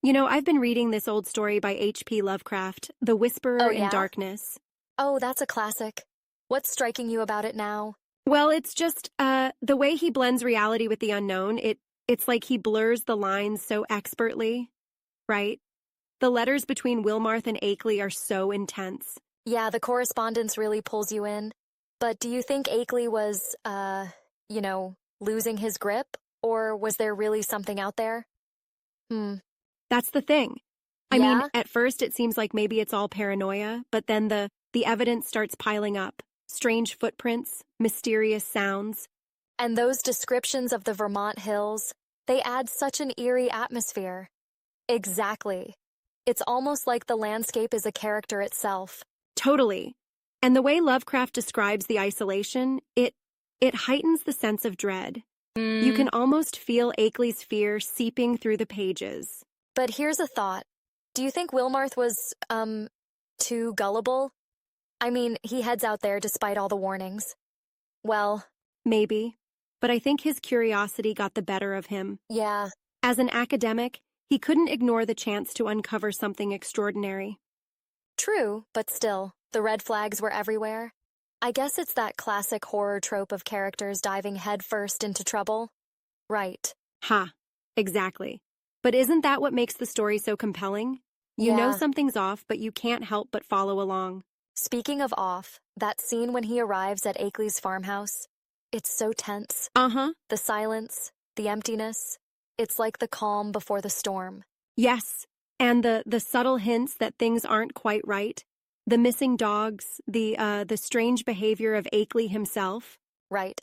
I've been reading this old story by H.P. Lovecraft, The Whisperer Oh, in yeah? Darkness. Oh, that's a classic. What's striking you about it now? Well, it's just the way he blends reality with the unknown. It's like he blurs the lines so expertly, right? The letters between Wilmarth and Akeley are so intense. Yeah, the correspondence really pulls you in. But do you think Akeley was, losing his grip? Or was there really something out there? Hmm. That's the thing. I mean, Yeah? at first it seems like maybe it's all paranoia, but then the evidence starts piling up. Strange footprints, mysterious sounds. And those descriptions of the Vermont hills, they add such an eerie atmosphere. Exactly. It's almost like the landscape is a character itself. Totally. And the way Lovecraft describes the isolation, it heightens the sense of dread. You can almost feel Akeley's fear seeping through the pages. But here's a thought. Do you think Wilmarth was, too gullible? I mean, he heads out there despite all the warnings. Well, Maybe. But I think his curiosity got the better of him. yeah, As an academic, he couldn't ignore the chance to uncover something extraordinary. true, but still, the red flags were everywhere. I guess it's that classic horror trope of characters diving headfirst into trouble. Right. Ha, exactly. But isn't that what makes the story so compelling? You know Yeah. something's off, but you can't help but follow along. Speaking of off, that scene when he arrives at Akeley's farmhouse, it's so tense. Uh-huh. The silence, the emptiness, it's like the calm before the storm. Yes. And the subtle hints that things aren't quite right. The missing dogs, the strange behavior of Akeley himself. Right.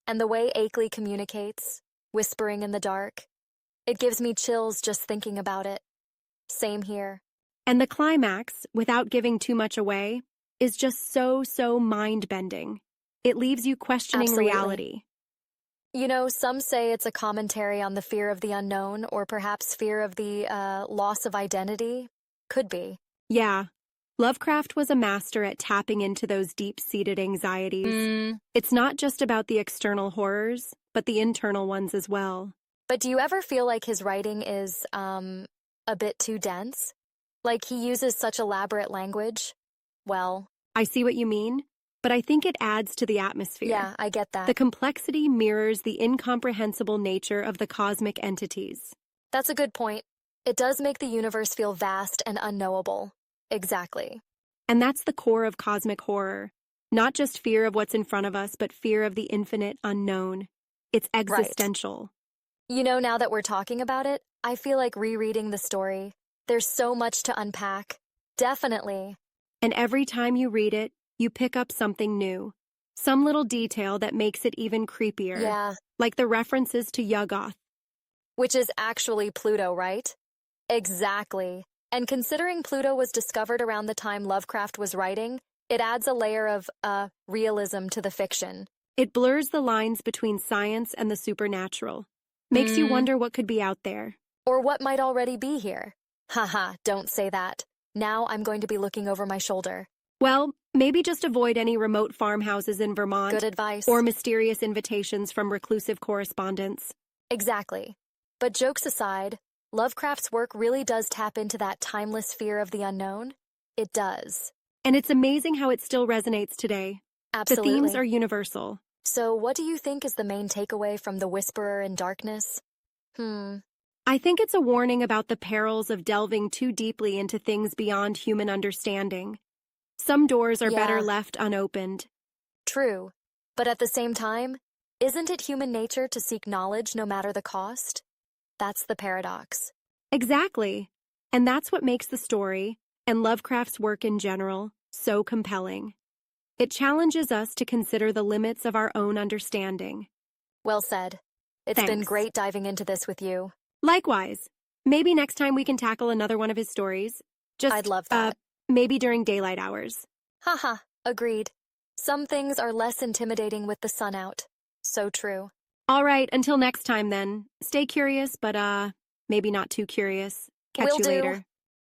And the way Akeley communicates, whispering in the dark, it gives me chills just thinking about it. Same here. And the climax, without giving too much away, is just so mind-bending. It leaves you questioning Absolutely. reality. You know, some say it's a commentary on the fear of the unknown, or perhaps fear of the loss of identity. Could be. Yeah. Lovecraft was a master at tapping into those deep-seated anxieties. It's not just about the external horrors, but the internal ones as well. But do you ever feel like his writing is, a bit too dense? Like he uses such elaborate language? Well, I see what you mean, but I think it adds to the atmosphere. yeah, I get that. The complexity mirrors the incomprehensible nature of the cosmic entities. That's a good point. It does make the universe feel vast and unknowable. Exactly. And that's the core of cosmic horror. Not just fear of what's in front of us, but fear of the infinite unknown. It's existential. You know, now that we're talking about it, I feel like rereading the story. There's so much to unpack. Definitely. And every time you read it, you pick up something new. Some little detail that makes it even creepier. Yeah. Like the references to Yuggoth. Which is actually Pluto, right? Exactly. And considering Pluto was discovered around the time Lovecraft was writing, it adds a layer of, realism to the fiction. It blurs the lines between science and the supernatural. Makes you wonder what could be out there. Or what might already be here. Haha, don't say that. Now I'm going to be looking over my shoulder. Well, maybe just avoid any remote farmhouses in Vermont. Good advice. Or mysterious invitations from reclusive correspondents. Exactly. But jokes aside, Lovecraft's work really does tap into that timeless fear of the unknown. It does. And it's amazing how it still resonates today. Absolutely. The themes are universal. So what do you think is the main takeaway from The Whisperer in Darkness? I think it's a warning about the perils of delving too deeply into things beyond human understanding. Some doors are better Yeah. left unopened. True. But at the same time, isn't it human nature to seek knowledge no matter the cost? That's the paradox. Exactly. And that's what makes the story, and Lovecraft's work in general, so compelling. It challenges us to consider the limits of our own understanding. Well said. It's been Thanks. great diving into this with you. Likewise, maybe next time we can tackle another one of his stories. Just, I'd love that. Maybe during daylight hours. Haha, agreed. Some things are less intimidating with the sun out. So true. All right, until next time then. Stay curious, but maybe not too curious. Catch Will you do. later.